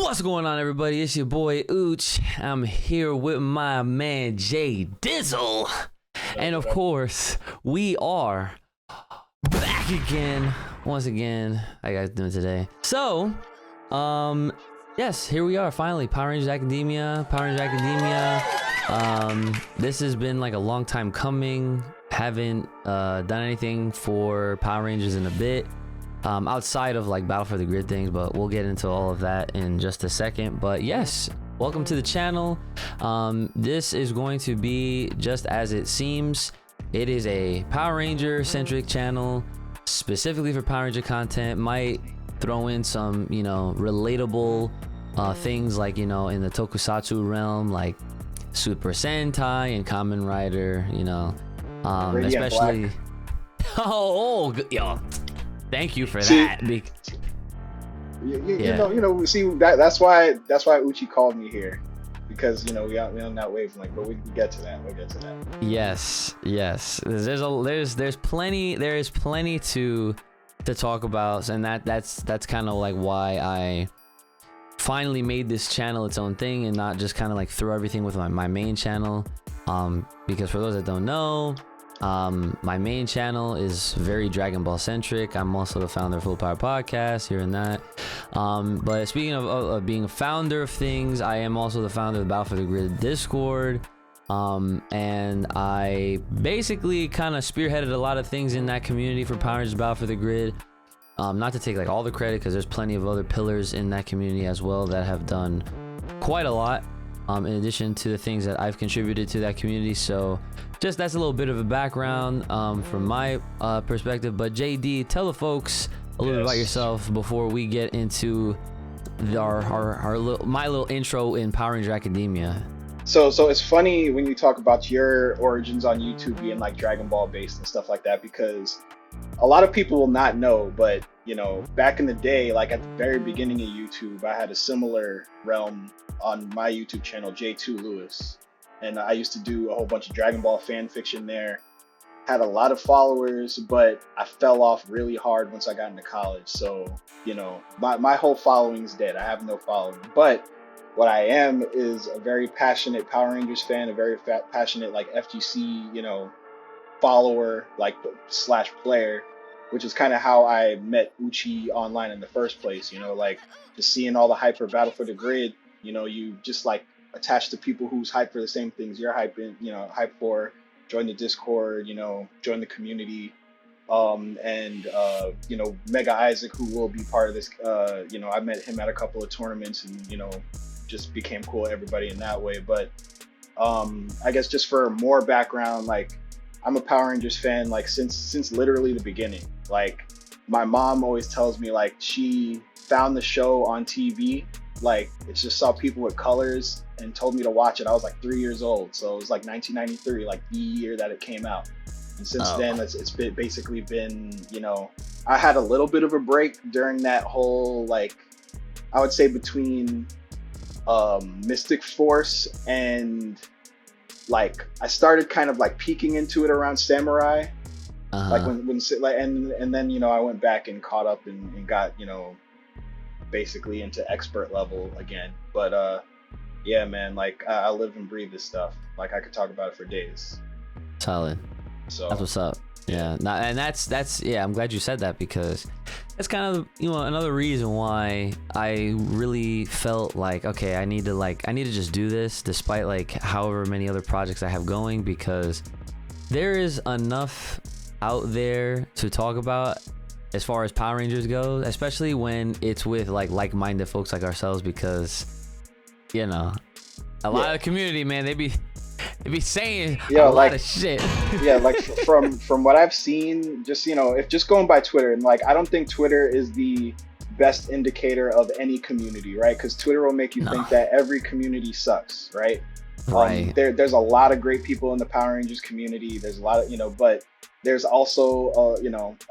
What's going on, everybody? It's your boy Uchi. I'm here with my man Jay Dizzle, and of course, we are back again. Once again, how you guys doing today? So, yes, here we are finally. Power Rangers Academia. This has been like a long time coming. Haven't done anything for Power Rangers in a bit. Outside of like Battle for the Grid things, but we'll get into all of that in just a second. But yes, welcome to the channel. This is going to be just as it seems. It is a Power Ranger centric channel specifically for Power Ranger content. Might throw in some, relatable things like, in the tokusatsu realm, like Super Sentai and Kamen Rider, especially Black. Yo, thank you for that. That's why Uchi called me here, because we on that wavelength. But we get to that. We'll get to that. Yes. There's plenty to talk about, and that's kind of like why I finally made this channel its own thing and not just kind of like throw everything with my main channel. Because for those that don't know, my main channel is very Dragon Ball centric. I'm also the founder of Full Power Podcast, here and that. But speaking of being a founder of things, I am also the founder of the Battle for the Grid Discord. And I basically kind of spearheaded a lot of things in that community for Power Rangers Battle for the Grid. Not to take like all the credit, because there's plenty of other pillars in that community as well that have done quite a lot. In addition to the things that I've contributed to that community. So just that's a little bit of a background from my perspective. But JD, tell the folks a little bit about yourself before we get into my little intro in Power Ranger Academia. So it's funny when you talk about your origins on YouTube being like Dragon Ball based and stuff like that, because a lot of people will not know, but back in the day, like at the very beginning of YouTube, I had a similar realm on my YouTube channel, J2 Lewis, and I used to do a whole bunch of Dragon Ball fan fiction there. Had a lot of followers, but I fell off really hard once I got into college. So my whole following's dead. I have no following, but what I am is a very passionate Power Rangers fan, a very passionate like FGC follower, like slash player, which is kind of how I met Uchi online in the first place. Like just seeing all the hype for Battle for the Grid. You just like attach to people who's hyped for the same things you're hyping, hype for. Join the Discord, join the community. Mega Isaac, who will be part of this, I met him at a couple of tournaments and, just became cool with everybody in that way. But I guess just for more background, like I'm a Power Rangers fan, like since literally the beginning. Like my mom always tells me, like she found the show on TV. Like it just saw people with colors and told me to watch it. I was like 3 years old, so it was like 1993, like the year that it came out. And since then, it's basically been, I had a little bit of a break during that whole, like, I would say between Mystic Force and like I started kind of like peeking into it around Samurai. Like and then I went back and caught up and got basically into expert level again. But yeah, man, like I live and breathe this stuff. Like I could talk about it for days. Solid. So that's what's up. Yeah. And that's I'm glad you said that, because that's kind of another reason why I really felt like, okay, I need to just do this despite like however many other projects I have going, because there is enough out there to talk about as far as Power Rangers go, especially when it's with like-minded folks like ourselves, because a lot of the community, man, they be saying a lot of shit. Yeah, like from what I've seen, just if just going by Twitter, and like I don't think Twitter is the best indicator of any community, right? Because Twitter will make you think that every community sucks, right? Right. There's a lot of great people in the Power Rangers community. There's a lot of but there's also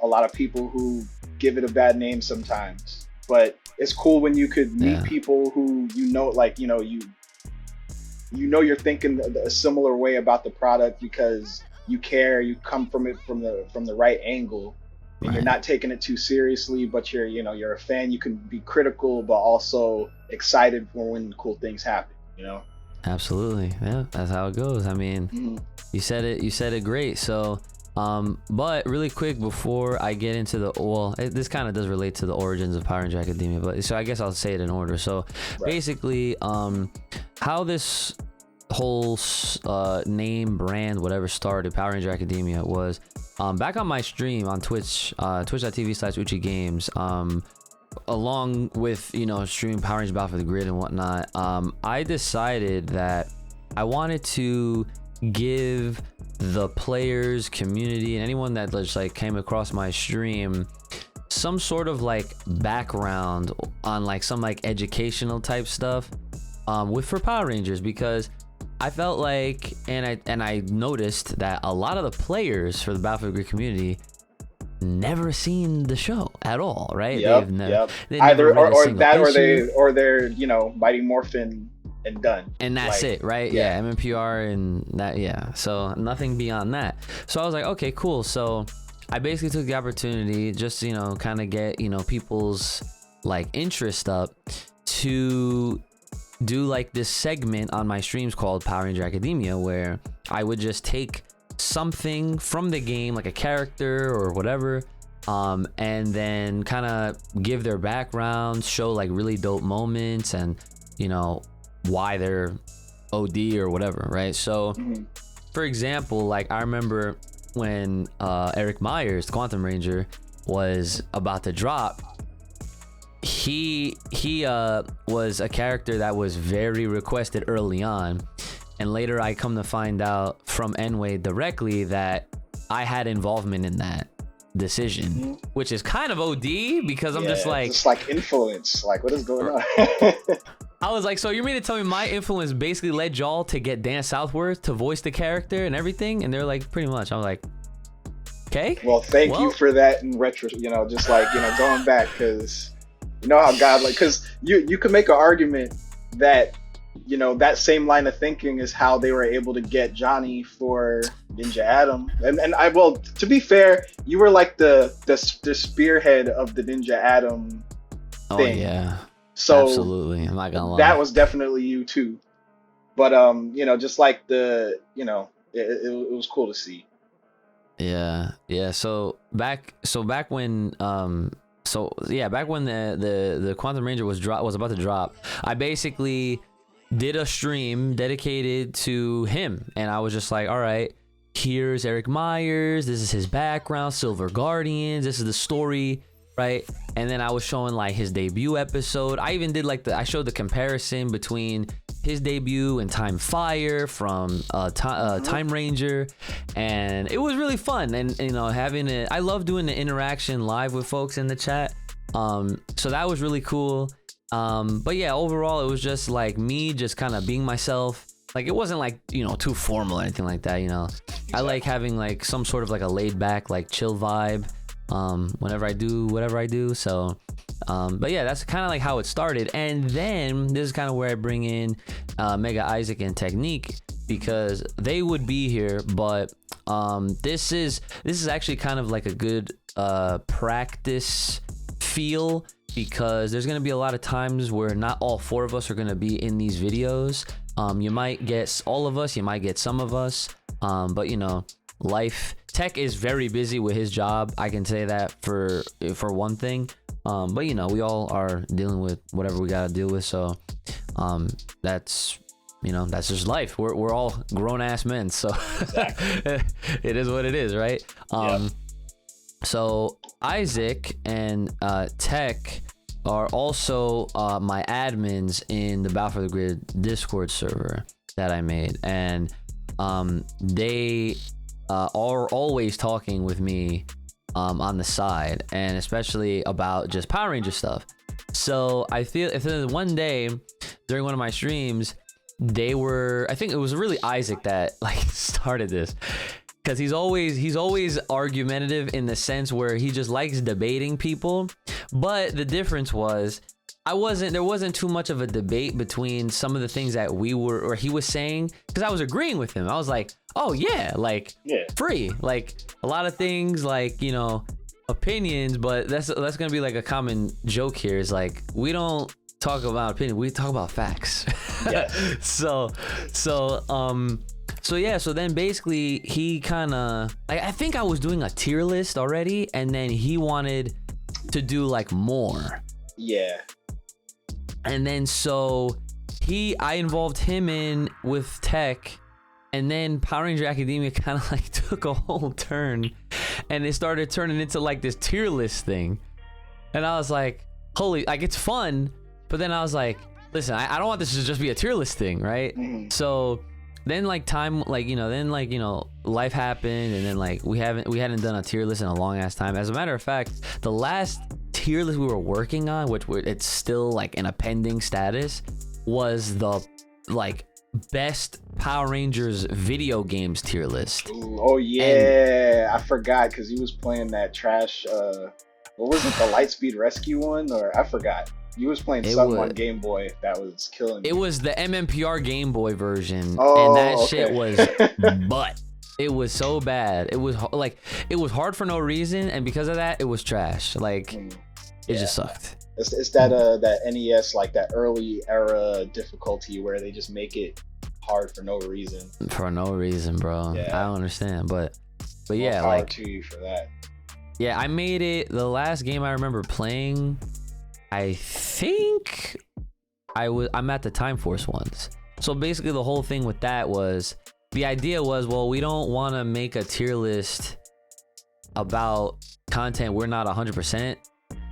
a lot of people who give it a bad name sometimes. But it's cool when you could meet people who you're thinking a similar way about the product, because you care, you come from it from the right angle, and you're not taking it too seriously, but you're a fan. You can be critical, but also excited for when cool things happen. Absolutely. Yeah, that's how it goes. I mean, you said it great. So, but really quick before I get into this kind of does relate to the origins of Power Ranger Academia, but so I guess I'll say it in order. So basically, how this whole name, brand, whatever started Power Ranger Academia was back on my stream on Twitch, twitch.tv/Uchi Games, along with streaming Power Rangers Battle for the Grid and whatnot. I decided that I wanted to give the players, community, and anyone that just like came across my stream some sort of like background on like some like educational type stuff for Power Rangers, because I felt like, and I noticed that a lot of the players for the Battle for the Grid community never seen the show at all, right? Yep. Either or that issue. or they're Mighty Morphin and done, and that's it, right? Yeah, MMPR and that. Yeah, so nothing beyond that. So I was like, okay, cool. So I basically took the opportunity just kind of get people's like interest up to do like this segment on my streams called Power Ranger Academia, where I would just take something from the game, like a character or whatever, and then kind of give their background, show like really dope moments, and why they're OD or whatever, right? So for example, like I remember when Eric Myers, the Quantum Ranger, was about to drop, he was a character that was very requested early on, and later I come to find out from Enway directly that I had involvement in that decision, which is kind of OD, because I'm just like, it's like influence, like what is going on? I was like, so you mean to tell me my influence basically led y'all to get Dan Southworth to voice the character and everything? And they're like, pretty much. I was like, okay, well, thank you for that in retro, just like going back, because how God, like, because you could make an argument that that same line of thinking is how they were able to get Johnny for Ninja Adam. And I will, to be fair, you were like the spearhead of the Ninja Adam thing. Oh yeah. So absolutely, I'm not gonna lie. That was definitely you too. But just like it was cool to see. Yeah. So back when back when the Quantum Ranger was about to drop, I basically did a stream dedicated to him, and I was just like, all right, here's Eric Myers, this is his background, Silver Guardians, this is the story, right? And then I was showing like his debut episode. I even did I showed the comparison between his debut and Time Fire from Time Ranger, and it was really fun. And I love doing the interaction live with folks in the chat, so that was really cool. But yeah, overall it was just like me just kind of being myself. Like it wasn't like too formal or anything like that. I like having like some sort of like a laid back, like chill vibe whenever I do whatever I do. So but yeah, that's kind of like how it started. And then this is kind of where I bring in Mega Isaac and Technique, because they would be here, but this is actually kind of like a good practice feel, because there's going to be a lot of times where not all four of us are going to be in these videos. You might get all of us, you might get some of us, but life, Tech is very busy with his job, I can say that for one thing. But we all are dealing with whatever we got to deal with, so that's that's just life. We're all grown-ass men, so exactly. It is what it is, right? So Isaac and Tech are also my admins in the Battle for the Grid Discord server that I made, and they are always talking with me on the side, and especially about just Power Ranger stuff. So I feel if there's one day during one of my streams, I think it was really Isaac that like started this, because he's always argumentative in the sense where he just likes debating people. But the difference was there wasn't too much of a debate between some of the things that he was saying, because I was agreeing with him. I was like, oh yeah, like free, like a lot of things, like opinions, but that's gonna be like a common joke here. Is like we don't talk about opinion, we talk about facts. Yeah. So yeah, so then basically he kind of, I think I was doing a tier list already, and then he wanted to do like more. Yeah. And then so I involved him in with tech, and then Power Ranger Academia kind of like took a whole turn, and it started turning into like this tier list thing. And I was like, holy, like it's fun, but then I was like, listen, I don't want this to just be a tier list thing, right? Mm-hmm. So then like time, like, you know, then like, you know, life happened, and then like we hadn't done a tier list in a long ass time. As a matter of fact, the last tier list we were working on, which it's still like in a pending status, was the like best Power Rangers video games tier list. Ooh, oh yeah, I forgot because he was playing that trash. What was it, the Lightspeed Rescue one, or I forgot. You was playing something on Game Boy that was killing me. It was the MMPR Game Boy version, oh, and that okay. shit was butt. It was so bad. It was like, it was hard for no reason, and because of that, it was trash. Like, it just sucked. It's that that NES, like that early era difficulty where they just make it hard for no reason. For no reason, bro. Yeah. I don't understand, but yeah, power like, to you for that. Yeah, I made it. The last game I remember playing, I think I'm at the Time Force ones. So basically the whole thing with that was, the idea was, well, we don't want to make a tier list about content we're not 100%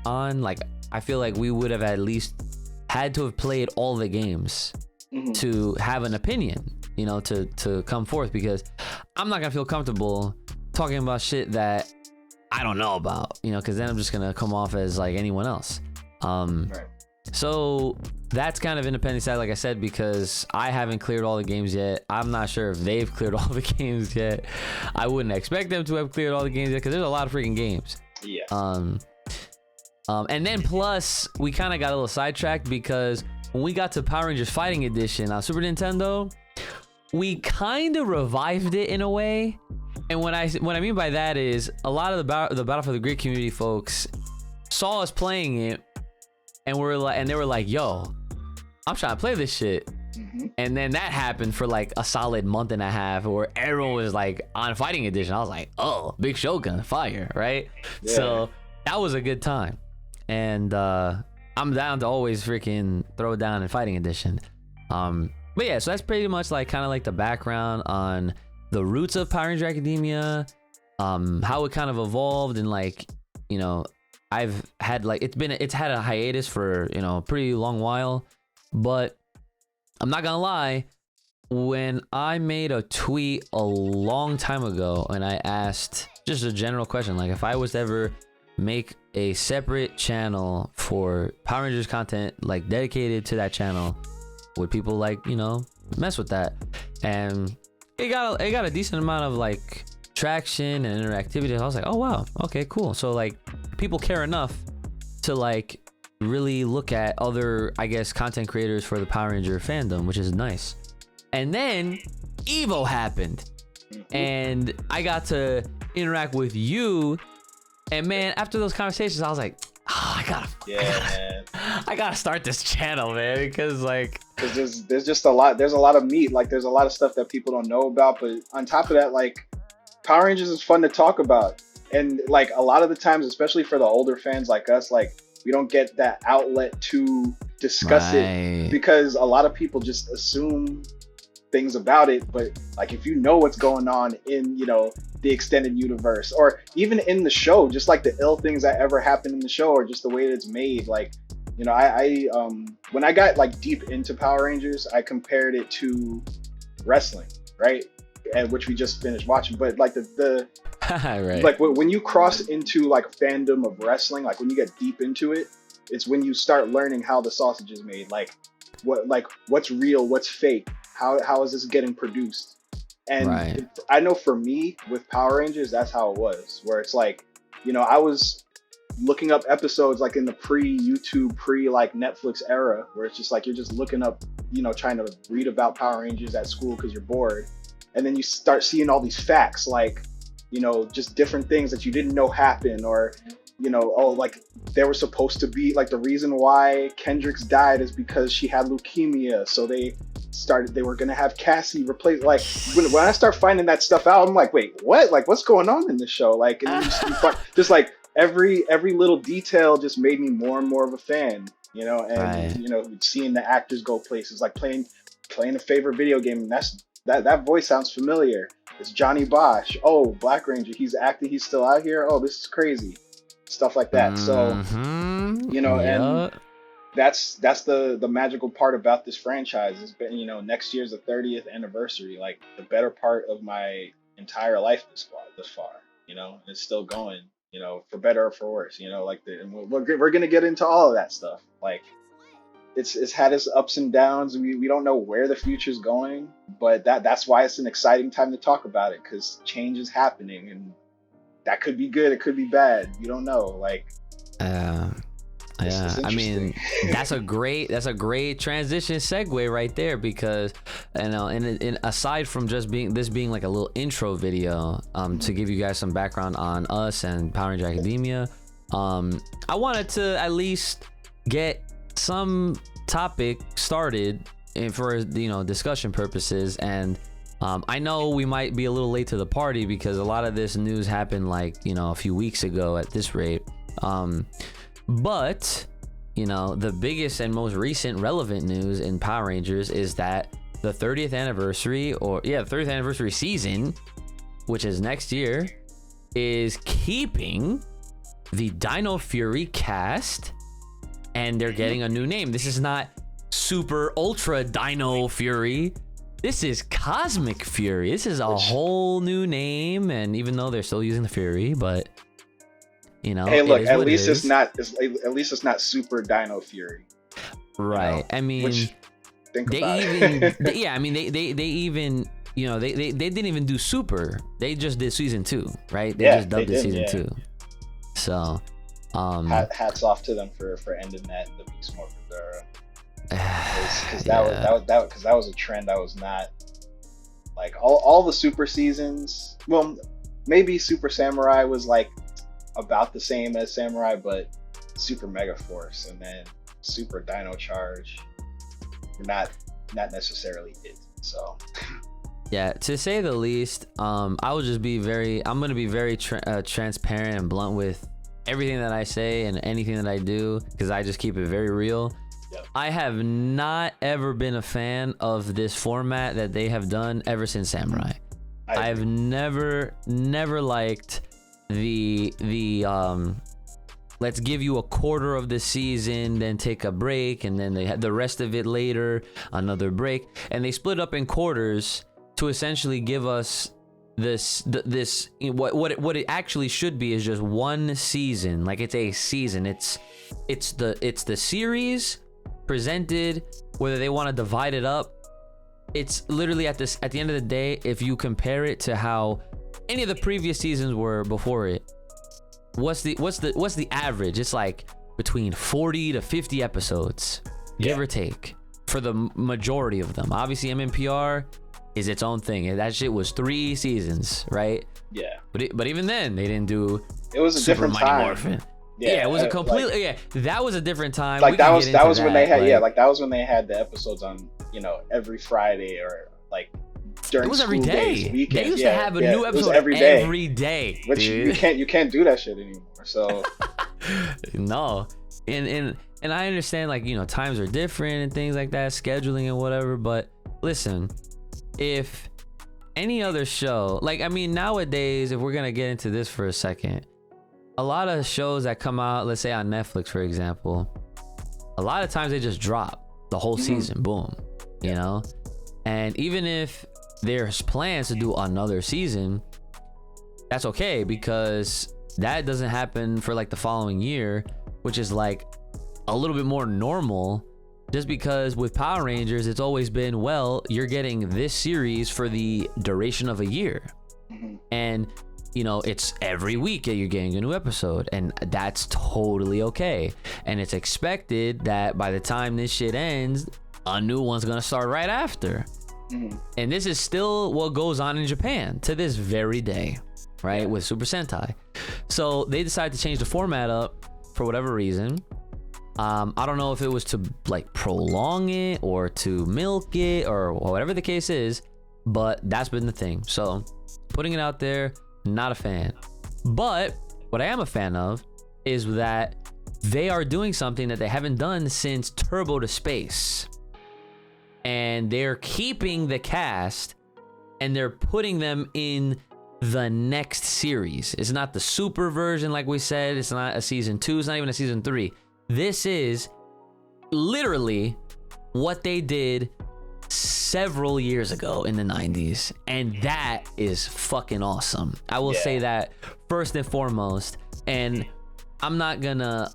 on. Like, I feel like we would have at least had to have played all the games to have an opinion, you know, to come forth, because I'm not gonna feel comfortable talking about shit that I don't know about, you know, because then I'm just gonna come off as like anyone else. Right. So that's kind of independent side, like I said, because I haven't cleared all the games yet. I'm not sure if they've cleared all the games yet. I wouldn't expect them to have cleared all the games yet, because there's a lot of freaking games. Yeah. And then plus we kind of got a little sidetracked, because when we got to Power Rangers Fighting Edition on Super Nintendo, we kind of revived it in a way. And what I mean by that is, a lot of the Battle for the Grid community folks saw us playing it, and they were like, yo, I'm trying to play this shit. And then that happened for like a solid month and a half, where everyone was like on Fighting Edition. I was like, oh, Big Shogun, fire, right? Yeah. So that was a good time. And I'm down to always freaking throw down in Fighting Edition. But yeah, so that's pretty much like kind of like the background on the roots of Power Ranger Academia, how it kind of evolved, and like, you know, I've had like, it's had a hiatus for, you know, a pretty long while. But I'm not gonna lie, when I made a tweet a long time ago and I asked just a general question, like if I was to ever make a separate channel for Power Rangers content, like dedicated to that channel, would people like, you know, mess with that? And it got a decent amount of like traction and interactivity. I was like, oh wow, okay, cool. So like people care enough to like really look at other, I guess, content creators for the Power Ranger fandom, which is nice. And then Evo happened, and I got to interact with you. And man, after those conversations, I was like, oh, I gotta start this channel, man, because like, there's just a lot. There's a lot of meat. Like, there's a lot of stuff that people don't know about. But on top of that, like, Power Rangers is fun to talk about. And like a lot of the times, especially for the older fans like us, like we don't get that outlet to discuss it, because a lot of people just assume things about it. But like, if you know what's going on in, you know, the extended universe, or even in the show, just like the ill things that ever happened in the show, or just the way that it's made, like, you know, I when I got like deep into Power Rangers, I compared it to wrestling, right? And which we just finished watching. But like the right. Like when you cross into like fandom of wrestling, like when you get deep into it, it's when you start learning how the sausage is made, like what's real, what's fake, how is this getting produced. And I know for me with Power Rangers, that's how it was, where it's like, you know, I was looking up episodes like in the pre-YouTube, like Netflix era, where it's just like you're just looking up, you know, trying to read about Power Rangers at school because you're bored. And then you start seeing all these facts, like, you know, just different things that you didn't know happen, or you know, oh, like they were supposed to be like the reason why Kendricks died is because she had leukemia, so they were gonna have Cassie replace. Like when I start finding that stuff out, I'm like, wait, what? Like what's going on in this show? Like, and then you find, just like every little detail just made me more and more of a fan, you know. And Right. you know, seeing the actors go places, like playing a favorite video game, and that voice sounds familiar. It's Johnny Bosch. Oh, Black Ranger, he's acting, he's still out here. Oh, this is crazy. Stuff like that. So you know, and that's the magical part about this franchise. It's been, you know, next year's the 30th anniversary, like the better part of my entire life this far, you know. And it's still going, you know, for better or for worse, you know, like and we're gonna get into all of that stuff. Like it's had its ups and downs. We don't know where the future's going, but that's why it's an exciting time to talk about it, because change is happening, and that could be good, it could be bad. You don't know. Like, yeah, I mean, that's a great transition segue right there, because you know, and aside from just being like a little intro video, to give you guys some background on us and Power Ranger Academia, I wanted to at least get some topic started for, you know, discussion purposes. And I know we might be a little late to the party because a lot of this news happened like, you know, a few weeks ago at this rate. But, you know, the biggest and most recent relevant news in Power Rangers is that the 30th anniversary, the 30th anniversary season, which is next year, is keeping the Dino Fury cast, and they're getting a new name. This is not Super Ultra Dino Fury. This is Cosmic Fury. This is a whole new name, and even though they're still using the Fury, but you know, hey, look, at least it's not Super Dino Fury, right? You know? I mean, I mean, they even, you know, they didn't even do Super. They just did season 2, right? They just dubbed it season 2. So, hats off to them for ending the Beast Morphers era. Because that was a trend. I was not like all the Super seasons. Well, maybe Super Samurai was like about the same as Samurai, but Super Mega Force and then Super Dino Charge were not necessarily it. So yeah, to say the least, I'm gonna be very transparent and blunt with everything that I say and anything that I do, because I just keep it very real. Yep. I have not ever been a fan of this format that they have done ever since Samurai. I've never liked the let's give you a quarter of the season, then take a break, and then they had the rest of it later, another break, and they split up in quarters to essentially give us this what it actually should be is just one season. Like, it's a season. It's the series presented. Whether they want to divide it up, it's literally at the end of the day, if you compare it to how any of the previous seasons were before it, what's the average? It's like between 40 to 50 episodes, give or take, for the majority of them. Obviously, MMPR is its own thing, and that shit was 3 seasons, right? Yeah. But even then, they didn't do. It was a Super different Mighty time. Morphin. Yeah, it was a completely that was a different time. Like that was when they had that was when they had the episodes on, you know, every Friday, or like during it was school every day. days, weekends. They used to have a new episode every day. Which you can't do that shit anymore. So no, and I understand, like, you know, times are different and things like that, scheduling and whatever. But listen, if any other show, like, I mean, nowadays, if we're gonna get into this for a second, a lot of shows that come out, let's say on Netflix, for example, a lot of times they just drop the whole season, boom, you know. And even if there's plans to do another season, that's okay, because that doesn't happen for like the following year, which is like a little bit more normal, just because with Power Rangers, it's always been, well, you're getting this series for the duration of a year. And, you know, it's every week that you're getting a new episode, and that's totally okay. And it's expected that by the time this shit ends, a new one's gonna start right after. And this is still what goes on in Japan to this very day. right? Yeah. With Super Sentai. So they decided to change the format up for whatever reason. I don't know if it was to like prolong it or to milk it or whatever the case is, but that's been the thing. So putting it out there, not a fan. But what I am a fan of is that they are doing something that they haven't done since Turbo to Space. And they're keeping the cast and they're putting them in the next series. It's not the super version like we said. It's not a season 2. It's not even a season 3. This is literally what they did several years ago in the 90s, and that is fucking awesome. I will say that first and foremost. And I'm not gonna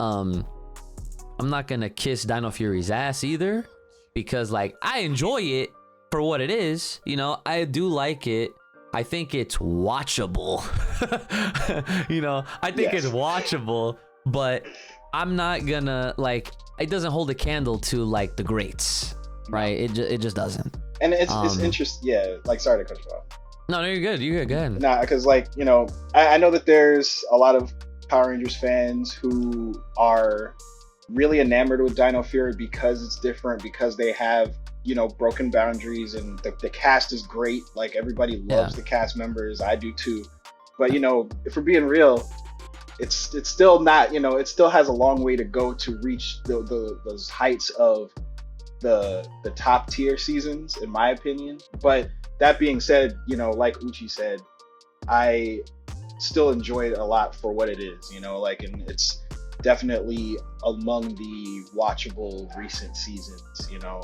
kiss Dino Fury's ass either, because like I enjoy it for what it is. You know, I do like it. I think it's watchable. You know, I think it's watchable, but I'm not gonna like. It doesn't hold a candle to like the greats, right? It just doesn't. And it's interesting. Yeah, like sorry to cut you off. No, you're good. You're good. Go ahead. Nah, because like you know, I know that there's a lot of Power Rangers fans who are really enamored with Dino Fury because it's different, because they have, you know, broken boundaries, and the cast is great. Like everybody loves the cast members. I do too. But you know, if we're being real, it's still not, you know, it still has a long way to go to reach those heights of the top tier seasons, in my opinion. But that being said, you know, like Uchi said, I still enjoy it a lot for what it is, you know, like, and it's definitely among the watchable recent seasons, you know,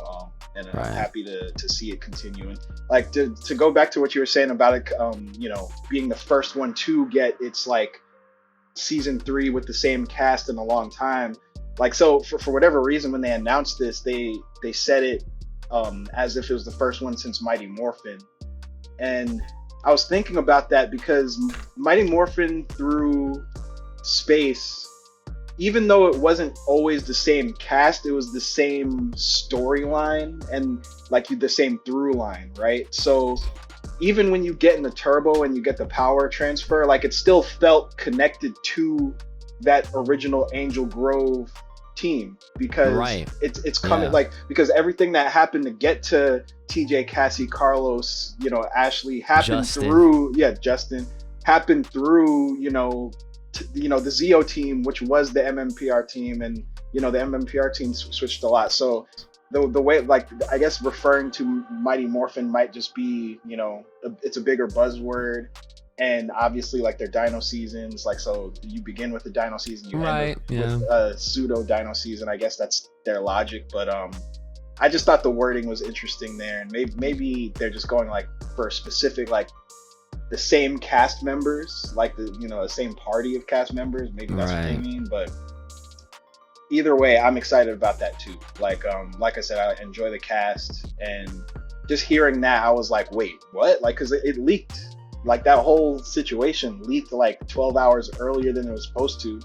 and I'm happy to see it continue. And like to go back to what you were saying about it, you know, being the first one to get its like season 3 with the same cast in a long time. Like, so for whatever reason, when they announced this, they said it as if it was the first one since Mighty Morphin. And I was thinking about that because Mighty Morphin through Space, even though it wasn't always the same cast, it was the same storyline and like the same through line, right? So even when you get in the Turbo and you get the power transfer, like it still felt connected to that original Angel Grove team, because it's coming like, because everything that happened to get to TJ, Cassie, Carlos, you know, Ashley happened through Justin happened through, you know, the Zeo team, which was the MMPR team, and you know the MMPR team switched a lot. So the way, like, I guess referring to Mighty Morphin might just be, you know, it's a bigger buzzword. And obviously, like, their Dino seasons, like, so you begin with the Dino season, you end with a pseudo Dino season. I guess that's their logic. But I just thought the wording was interesting there, and maybe they're just going like for a specific, like, the same cast members, like the, you know, the same party of cast members. Maybe that's what they mean. But either way, I'm excited about that too. Like I said, I enjoy the cast, and just hearing that, I was like, wait, what? Like, because it leaked. Like, that whole situation leaked like 12 hours earlier than it was supposed to.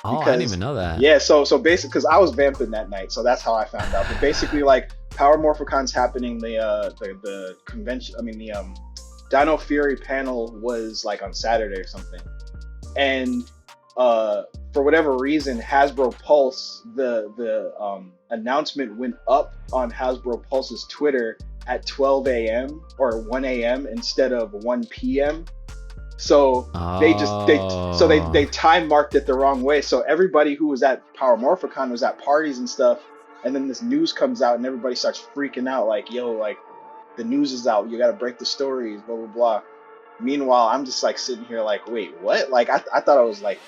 Oh, I didn't even know that. Yeah, so basically, because I was vamping that night, so that's how I found out. But basically, like, Power Morphicon's happening, the convention, I mean, the Dino Fury panel was like on Saturday or something. And for whatever reason, Hasbro Pulse, the announcement went up on Hasbro Pulse's Twitter at 12 a.m. or 1 a.m. instead of 1 p.m. So they time marked it the wrong way. So everybody who was at Power Morphicon was at parties and stuff, and then this news comes out and everybody starts freaking out, like, yo, like, the news is out, you gotta break the stories, blah blah blah. Meanwhile, I'm just like sitting here like, wait, what? Like, I thought I was like,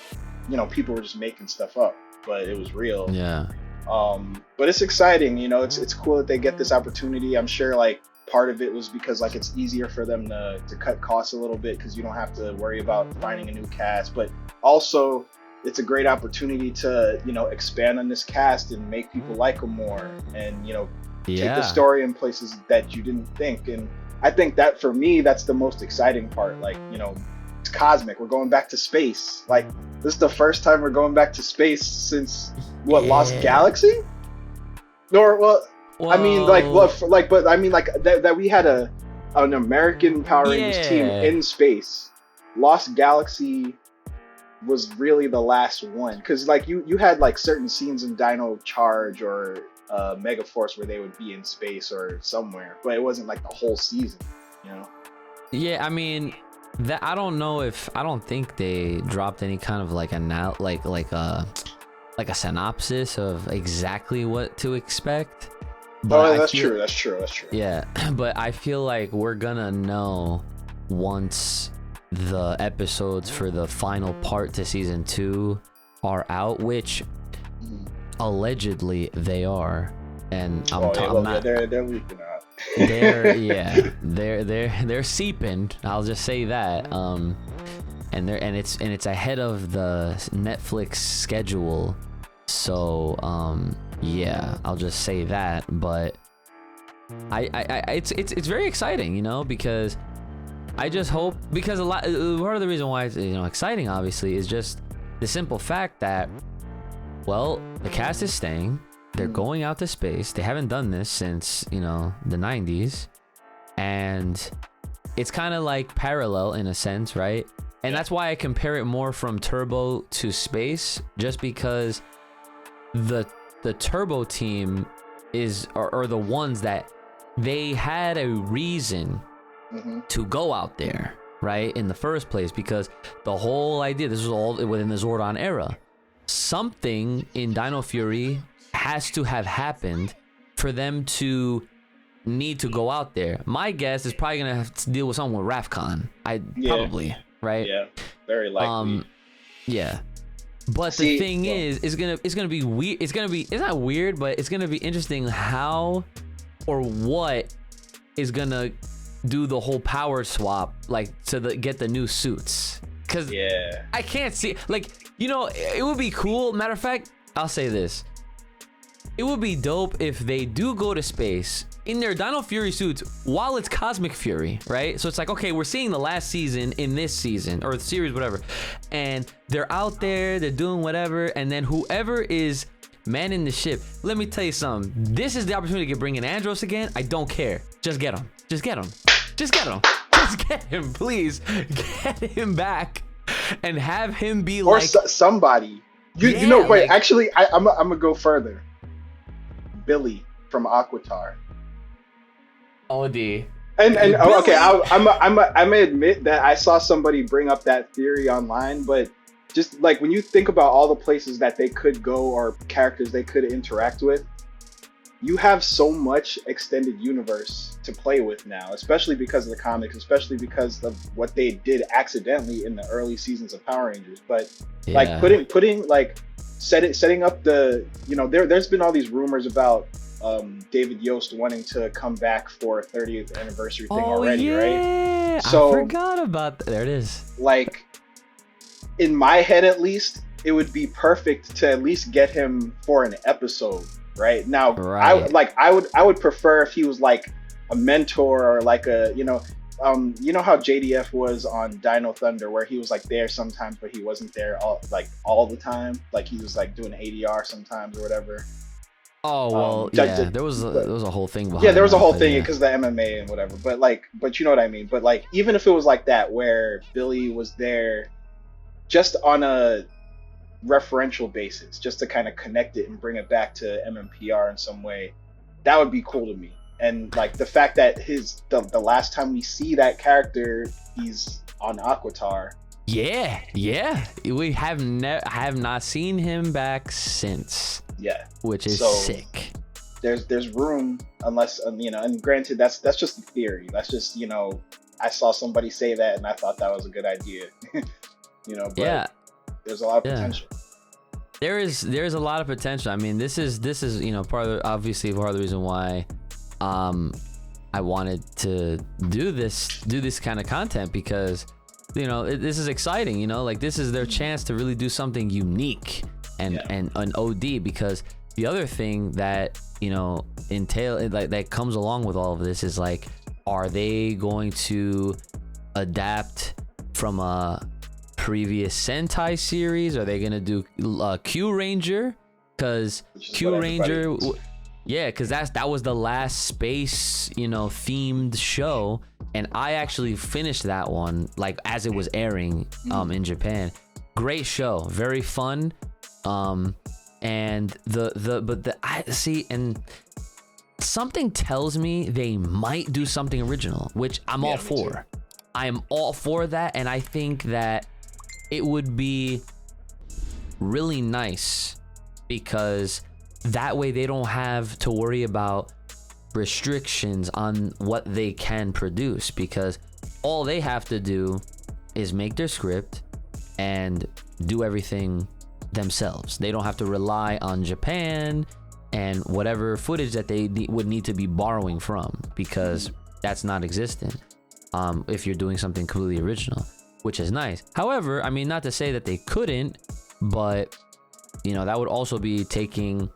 you know, people were just making stuff up, but it was real. Yeah. But it's exciting, you know, it's cool that they get this opportunity. I'm sure like part of it was because like it's easier for them to cut costs a little bit, because you don't have to worry about finding a new cast, but also it's a great opportunity to, you know, expand on this cast and make people like them more, and, you know, take the story in places that you didn't think. And I think that for me, that's the most exciting part. Like, you know, it's cosmic, we're going back to space. Like, this is the first time we're going back to space since Lost Galaxy? Or well, I mean, like, but I mean, like, that we had an American Power Rangers team in space. Lost Galaxy was really the last one, because like you had like certain scenes in Dino Charge or Mega Force where they would be in space or somewhere, but it wasn't like the whole season, you know. Yeah, I mean, that I don't know if I don't think they dropped any kind of like like a synopsis of exactly what to expect. But that's true. That's true. That's true. Yeah, but I feel like we're gonna know once the episodes for the final part to season 2 are out, which allegedly they are, and I'm not. They're leaking out. They're seeping. I'll just say that. And it's ahead of the Netflix schedule. So yeah, I'll just say that. But it's very exciting, you know, because I just hope, because part of the reason why it's, you know, exciting obviously is just the simple fact that, well, the cast is staying. They're going out to space. They haven't done this since, you know, the 90s. And it's kind of like parallel in a sense, right? And that's why I compare it more from Turbo to Space, just because the Turbo team are the ones that they had a reason to go out there, right, in the first place, because the whole idea, this was all within the Zordon era. Something in Dino Fury has to have happened for them to need to go out there. My guess is probably gonna have to deal with something with Rafcon. Probably, right? Yeah, very likely. Yeah. But the thing is, it's gonna be weird. It's not weird, but it's gonna be interesting how or what is gonna do the whole power swap, like to get the new suits. Cause I can't see, like, you know, it would be cool. Matter of fact, I'll say this. It would be dope if they do go to space in their Dino Fury suits while it's Cosmic Fury, right? So it's like, okay, we're seeing the last season in this season, or the series, whatever. And they're out there, they're doing whatever, and then whoever is manning the ship, let me tell you something. This is the opportunity to bring in Andros again. I don't care. Just get him. Just get him. Just get him. Just get him, please. Get him back and have him be or like... somebody. You know, wait, like, actually, I'm gonna go further. Billy from Aquatar. OD. And okay, I may admit that I saw somebody bring up that theory online, but just like when you think about all the places that they could go or characters they could interact with, you have so much extended universe to play with now, especially because of the comics, especially because of what they did accidentally in the early seasons of Power Rangers. But like putting like setting up the, you know, there's been all these rumors about David Yost wanting to come back for a 30th anniversary thing already, right? So I forgot about that. There it is. Like, in my head at least, it would be perfect to at least get him for an episode, right? Now, right. I would prefer if he was like a mentor or like a, you know how JDF was on Dino Thunder, where he was like there sometimes, but he wasn't there all the time. Like he was like doing ADR sometimes or whatever. Oh well, there was a whole thing behind. Yeah, there was a whole thing because of the MMA and whatever. But you know what I mean. But like, even if it was like that, where Billy was there, just on a referential basis, just to kind of connect it and bring it back to MMPR in some way, that would be cool to me. And like the fact that the last time we see that character, he's on Aquatar. Yeah, we have not seen him back since. Yeah, which is sick. There's room, unless you know. And granted, that's just a theory. That's just, you know, I saw somebody say that and I thought that was a good idea. You know, but there's a lot of potential. There's a lot of potential. I mean, this is you know, part of the reason why I wanted to do this kind of content, because, you know, this is exciting, you know, like this is their chance to really do something unique and an OD, because the other thing that, you know, that comes along with all of this is like, are they going to adapt from a previous Sentai series? Are they gonna do Q Ranger? Because Q Ranger, because that was the last space, you know, themed show, and I actually finished that one like as it was airing in Japan. Great show, very fun. And I see, and something tells me they might do something original, which I'm all for. I am all for that, and I think that it would be really nice because that way they don't have to worry about restrictions on what they can produce, because all they have to do is make their script and do everything themselves. They don't have to rely on Japan and whatever footage that they would need to be borrowing from, because that's not existent if you're doing something completely original, which is nice. However, I mean, not to say that they couldn't, but you know, that would also be taking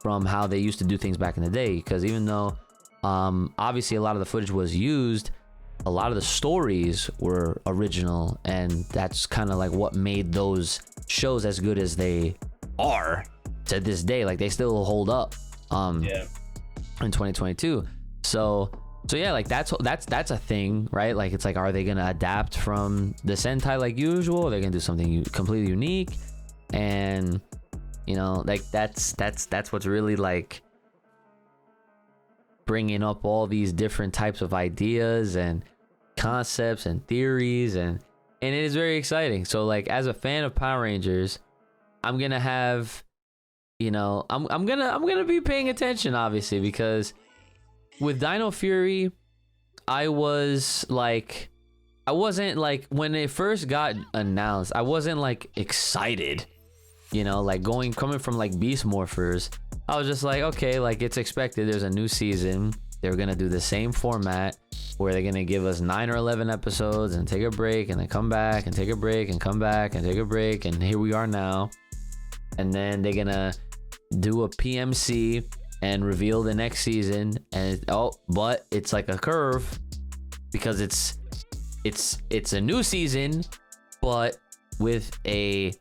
from how they used to do things back in the day, because even though obviously a lot of the footage was used, a lot of the stories were original, and that's kind of like what made those shows as good as they are to this day. Like, they still hold up in 2022. So yeah, like that's a thing, right? Like, it's like, are they gonna adapt from the Sentai like usual? Or they're gonna do something completely unique? And you know, like that's what's really like bringing up all these different types of ideas and concepts and theories, and it is very exciting. So like, as a fan of Power Rangers, I'm gonna have, you know, I'm gonna be paying attention, obviously, because with Dino Fury, I wasn't like, when it first got announced, I wasn't like excited, you know, like coming from like Beast Morphers. I was just like, okay, like, it's expected. There's a new season. They're gonna do the same format where they're gonna give us 9 or 11 episodes and take a break and then come back and take a break and come back and take a break, and here we are now. And then they're gonna do a PMC and reveal the next season, and but it's like a curve, because it's a new season but with a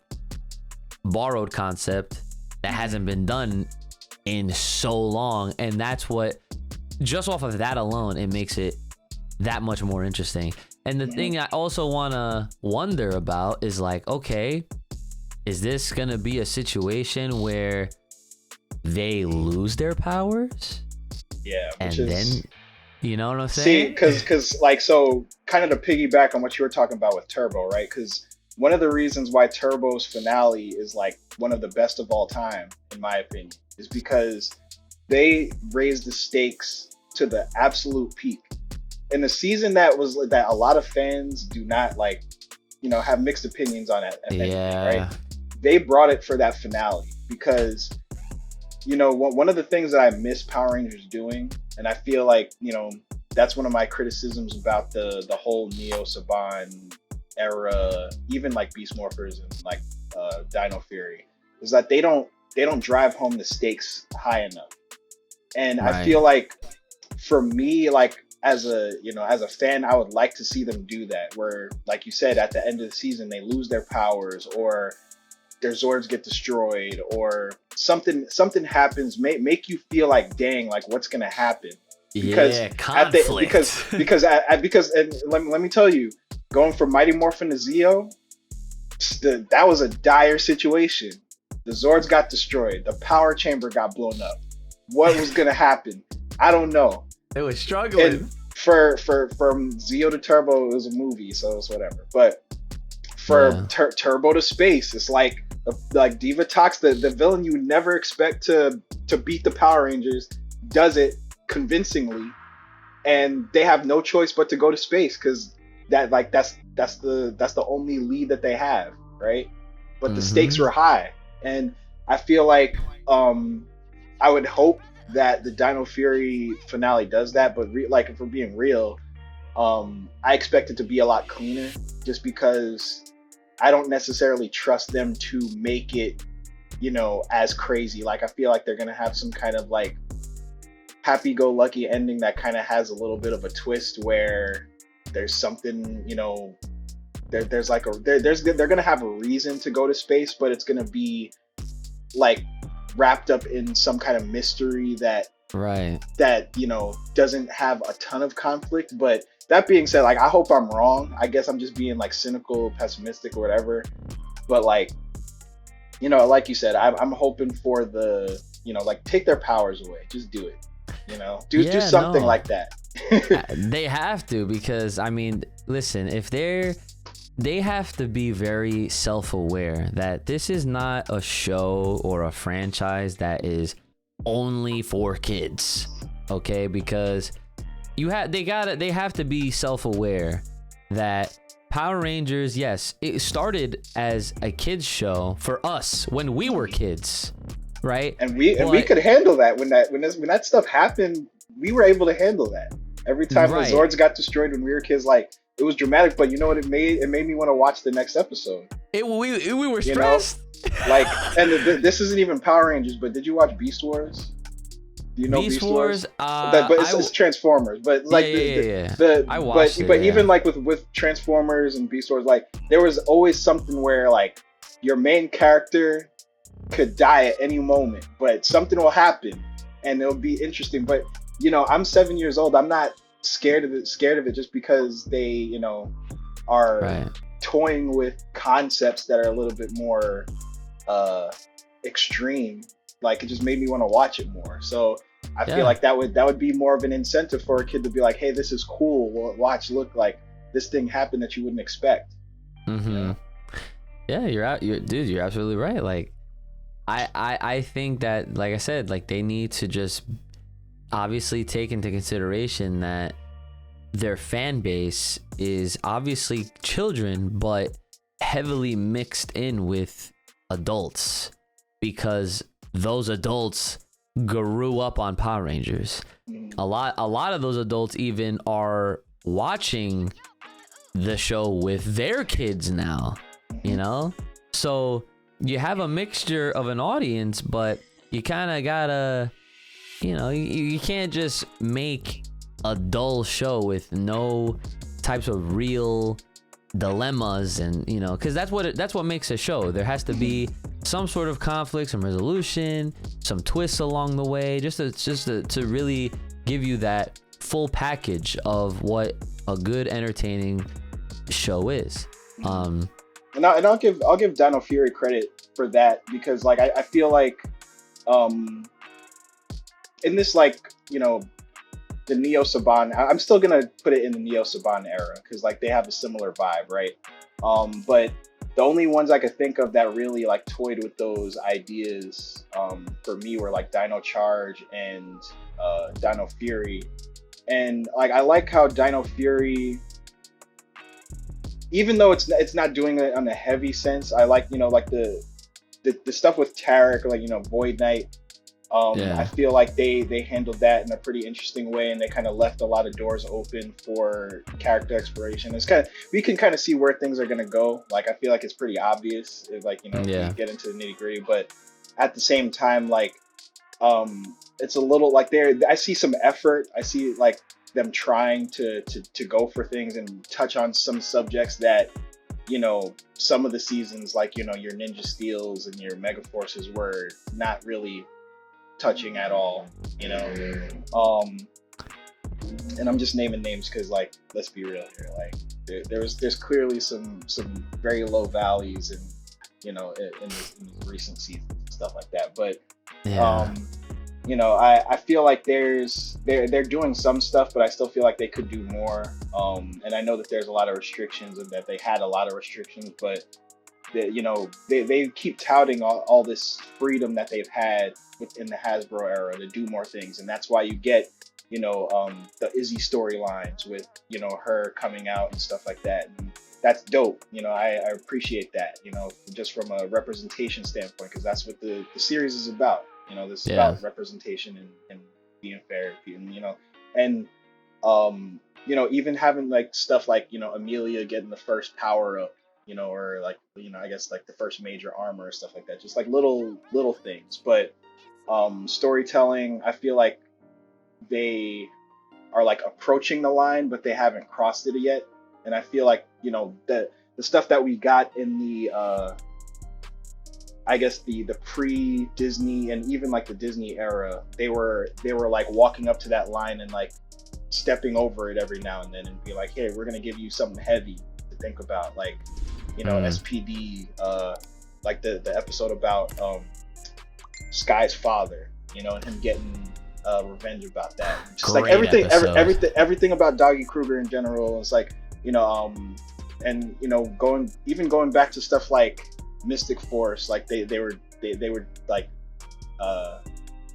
borrowed concept that hasn't been done in so long. And that's what, just off of that alone, it makes it that much more interesting. And the thing I also want to wonder about is like, okay, is this gonna be a situation where they lose their powers? Yeah, and then, you know what I'm saying? See, because like, so kind of to piggyback on what you were talking about with Turbo, right? Because one of the reasons why Turbo's finale is like one of the best of all time, in my opinion, is because they raised the stakes to the absolute peak. In the season that a lot of fans do not like, you know, have mixed opinions on it. Yeah. Right? They brought it for that finale because, you know, one of the things that I miss Power Rangers doing, and I feel like, you know, that's one of my criticisms about the whole Neo Saban era, even like Beast Morphers and like Dino Fury, is that they don't drive home the stakes high enough. And right. I feel like, for me, like, as a fan, I would like to see them do that, where, like you said, at the end of the season they lose their powers, or their Zords get destroyed, or something happens, make you feel like, dang, like, what's gonna happen? Because conflict. because and let me tell you, going from Mighty Morphin to Zeo, that was a dire situation. The Zords got destroyed. The power chamber got blown up. What was gonna happen? I don't know. It was struggling. And from Zeo to Turbo, it was a movie, so it's whatever. But for Turbo to Space, it's like Diva Tox, the villain you would never expect to beat the Power Rangers, does it convincingly, and they have no choice but to go to space, because that's the only lead that they have, right? But the stakes were high, and I feel like I would hope that the Dino Fury finale does that, but like, if we're being real, I expect it to be a lot cleaner, just because I don't necessarily trust them to make it, you know, as crazy. Like, I feel like they're gonna have some kind of like happy-go-lucky ending that kind of has a little bit of a twist, where there's something, you know, they're gonna have a reason to go to space, but it's gonna be like wrapped up in some kind of mystery that Right. that, doesn't have a ton of conflict. But that being said, like, I hope I'm wrong. I guess I'm just being like cynical, pessimistic, or whatever. But like, like you said, I'm hoping for the, like, take their powers away. Just do it. Do Yeah, something no. like that. They have to, because I mean, listen, if they have to be very self-aware that this is not a show or a franchise that is only for kids, okay? Because they have to be self-aware that Power Rangers, yes, it started as a kids show for us when we were kids, right? And we could handle that when that stuff happened. We were able to handle that. Every time the Right. Zords got destroyed when we were kids, like, it was dramatic. But you know what it made? It made me want to watch the next episode. We were stressed. Like, and this isn't even Power Rangers, but did you watch Beast Wars? Do you know Beast Wars? But it's Transformers. But like I watched but even like with Transformers and Beast Wars, like, there was always something where like your main character could die at any moment, but something will happen and it'll be interesting. But I'm 7 years old. I'm not scared of it just because they are Right. toying with concepts that are a little bit more extreme. Like, it just made me want to watch it more. So I feel like that would be more of an incentive for a kid to be like, hey, this is cool. Well, look, like, this thing happened that you wouldn't expect. Mm-hmm. Yeah, you're absolutely right. Like, I think that, like I said, like, they need to just obviously take into consideration that their fan base is obviously children, but heavily mixed in with adults, because those adults grew up on Power Rangers. A lot of those adults even are watching the show with their kids now, so you have a mixture of an audience, but you kind of gotta, you can't just make a dull show with no types of real dilemmas, and because that's what makes a show. There has to be some sort of conflict, some resolution, some twists along the way, just to really give you that full package of what a good entertaining show is. And I'll give Dino Fury credit for that, because like I feel like in this, like, the Neo Saban, I'm still gonna put it in the Neo Saban era, because like they have a similar vibe, right? But the only ones I could think of that really like toyed with those ideas for me were like Dino Charge and Dino Fury. And like, I like how Dino Fury, even though it's not doing it on a heavy sense, I like like the stuff with Tarek, like Void Knight. I feel like they handled that in a pretty interesting way, and they kind of left a lot of doors open for character exploration. We can kind of see where things are gonna go. Like, I feel like it's pretty obvious if, like, you get into the nitty gritty, but at the same time, like, it's a little like I see some effort. I see like them trying to go for things and touch on some subjects that some of the seasons, like your Ninja Steels and your Mega Forces, were not really touching at all. And I'm just naming names because, like, let's be real here, like there's clearly some very low values in in these recent seasons and stuff like that. But I feel like they're doing some stuff, but I still feel like they could do more. And I know that there's a lot of restrictions, and that they had a lot of restrictions, but they keep touting all this freedom that they've had within the Hasbro era to do more things, and that's why you get the Izzy storylines with her coming out and stuff like that, and that's dope. I appreciate that, just from a representation standpoint, because that's what the series is about. This is about representation and being fair, and even having like stuff like Amelia getting the first power up, or like I guess like the first major armor or stuff like that, just like little things. But storytelling, I feel like they are like approaching the line, but they haven't crossed it yet. And I feel like the stuff that we got in the I guess the pre-Disney and even like the Disney era, they were like walking up to that line and like stepping over it every now and then and be like, hey, we're gonna give you something heavy to think about, like, you know, SPD, like the episode about Sky's father, you know, and him getting revenge about that. Just Great like episode. everything about Doggy Kruger in general. It's like, you know, and you know, going back to stuff like Mystic Force, like they would like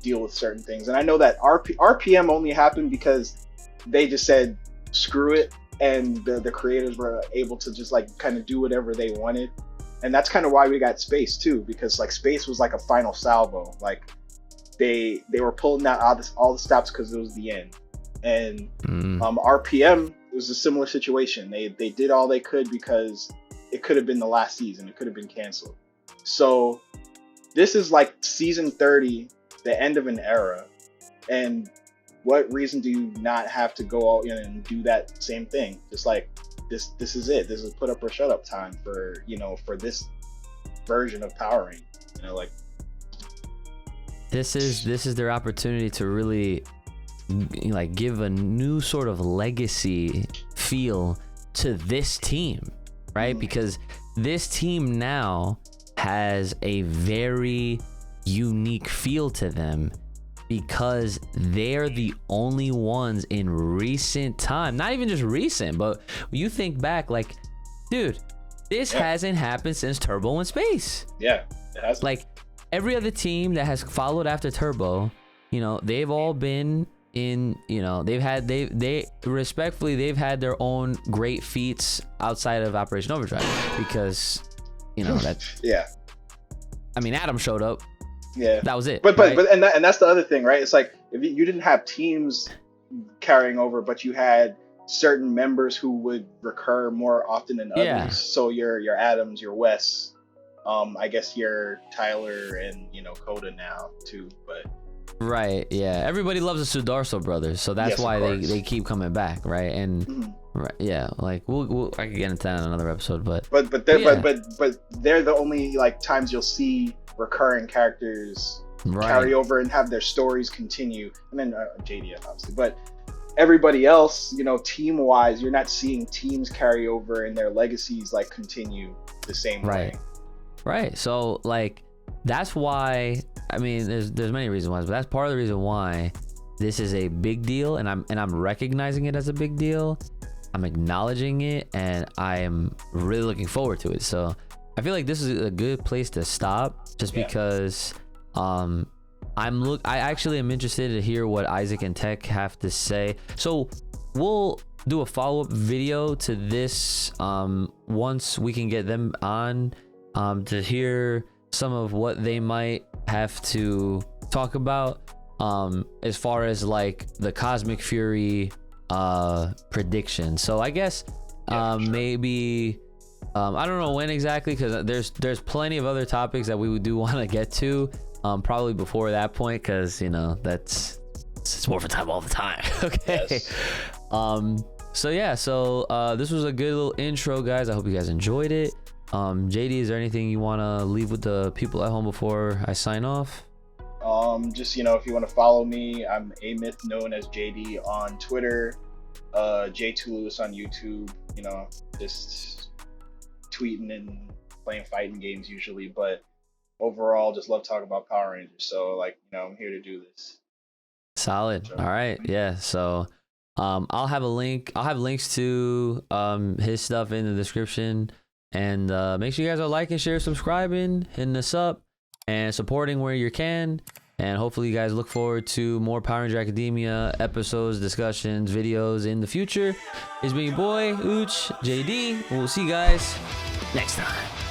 deal with certain things. And I know that RPM only happened because they just said screw it, and the creators were able to just like kind of do whatever they wanted. And that's kind of why we got Space too, because like Space was like a final salvo. Like they were pulling out all the stops because it was the end. And RPM was a similar situation. They did all they could because it could have been the last season. It could have been canceled. So this is like season 30, the end of an era. And what reason do you not have to go all in and do that same thing? Just like this is it. This is put up or shut up time for, you know, for this version of Power Rangers. You know, like this is their opportunity to really like give a new sort of legacy feel to this team, right? Because this team now has a very unique feel to them, because they're the only ones in recent time, not even just recent, but you think back, like, dude, this hasn't happened since Turbo in Space. Yeah, it has. Like every other team that has followed after Turbo, you know, they've all been in, you know, they respectfully, they've had their own great feats outside of Operation Overdrive, because, you know, that I mean, Adam showed up. Yeah, that was it. But right? and that's the other thing, right? It's like if you didn't have teams carrying over, but you had certain members who would recur more often than others. So your Adams, your Wes, I guess your Tyler and, you know, Coda now too. But right, yeah, everybody loves the Sudarso brothers, so that's why they keep coming back, right? And right, yeah, like we'll I could get into that in another episode, but they're the only like times you'll see recurring characters carry over and have their stories continue. And then JD obviously, but everybody else, you know, team wise, you're not seeing teams carry over and their legacies like continue the same way. Right. So like that's why, I mean, there's many reasons why, but that's part of the reason why this is a big deal, and I'm recognizing it as a big deal. I'm acknowledging it, and I am really looking forward to it. So I feel like this is a good place to stop, just because I actually am interested to hear what Isaac and Tech have to say. So we'll do a follow-up video to this once we can get them on to hear some of what they might have to talk about as far as like the Cosmic Fury prediction. So I guess maybe I don't know when exactly, because there's plenty of other topics that we do want to get to probably before that point, because, you know, it's more for time all the time. Okay. Yes. So yeah, this was a good little intro, guys. I hope you guys enjoyed it. JD, is there anything you want to leave with the people at home before I sign off? Just, you know, if you want to follow me, I'm a myth known as JD on Twitter, J2 Lewis on YouTube, you know, just tweeting and playing fighting games usually, but overall just love talking about Power Rangers. So like, you know, I'm here to do this. Solid. All right. Yeah. So I'll have links to his stuff in the description, and make sure you guys are liking, share, subscribing, hitting us up, and supporting where you can. And hopefully you guys look forward to more Power Ranger Academia episodes, discussions, videos in the future. It's been your boy Uchi, JD. We'll see you guys next time.